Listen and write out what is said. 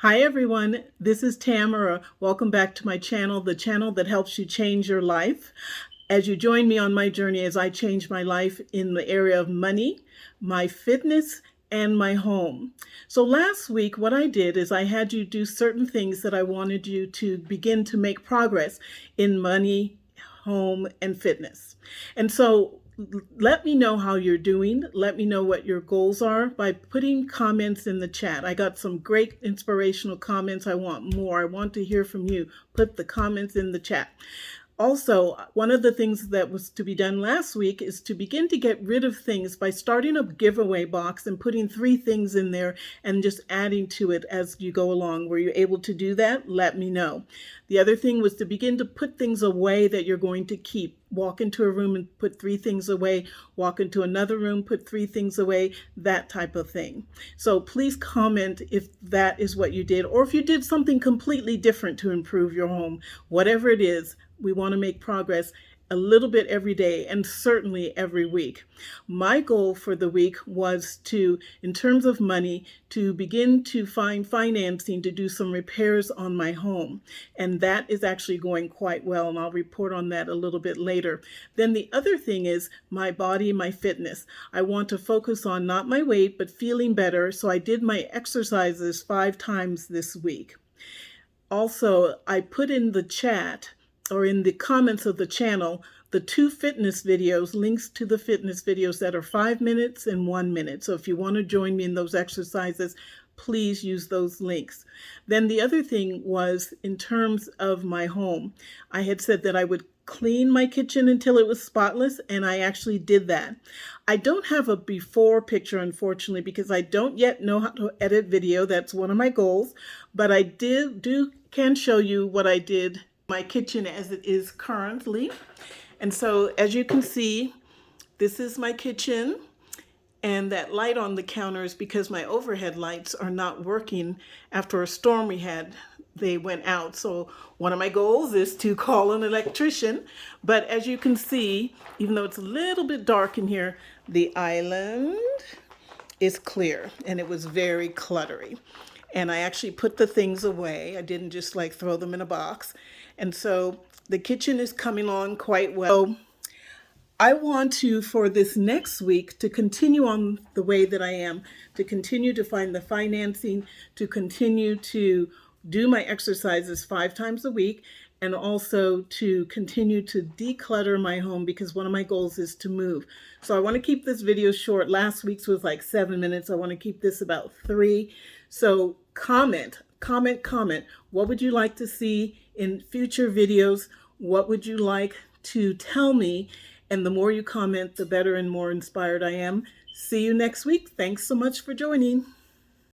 Hi everyone, this is Tamara. Welcome back to my channel, the channel that helps you change your life. As you join me on my journey as I change my life in the area of money, my fitness, and my home. So last week what I did is I had you do certain things that I wanted you to begin to make progress in money, home, and fitness. And so let me know how you're doing. Let me know what your goals are by putting comments in the chat. I got some great inspirational comments. I want more. I want to hear from you. Put the comments in the chat. Also, one of the things that was to be done last week is to begin to get rid of things by starting a giveaway box and putting 3 things in there and just adding to it as you go along. Were you able to do that? Let me know. The other thing was to begin to put things away that you're going to keep. Walk into a room and put 3 things away. Walk into another room, put 3 things away, that type of thing. So please comment if that is what you did, or if you did something completely different to improve your home. Whatever it is, we want to make progress a little bit every day and certainly every week. My goal for the week was to, in terms of money, to begin to find financing to do some repairs on my home. And that is actually going quite well, and I'll report on that a little bit later. Then the other thing is my body, my fitness. I want to focus on not my weight, but feeling better. So I did my exercises 5 times this week. Also, I put in the chat or in the comments of the channel, the 2 fitness videos, links to the fitness videos that are 5 minutes and 1 minute. So if you want to join me in those exercises, please use those links. Then the other thing was in terms of my home. I had said that I would clean my kitchen until it was spotless, and I actually did that. I don't have a before picture, unfortunately, because I don't yet know how to edit video. That's one of my goals, but I can show you what I did my kitchen as it is currently. And so as you can see, this is my kitchen, and that light on the counter is because my overhead lights are not working after a storm we had. They went out. So one of my goals is to call an electrician. But as you can see, even though it's a little bit dark in here, the island is clear, and it was very cluttery. And I actually put the things away. I didn't just like throw them in a box. And so the kitchen is coming along quite well. So I want to, for this next week, to continue on the way that I am, to continue to find the financing, to continue to do my exercises 5 times a week, and also to continue to declutter my home, because one of my goals is to move. So I want to keep this video short. Last week's was like 7 minutes. I want to keep this about 3. So comment. What would you like to see in future videos? What would you like to tell me? And the more you comment, the better and more inspired I am. See you next week. Thanks so much for joining.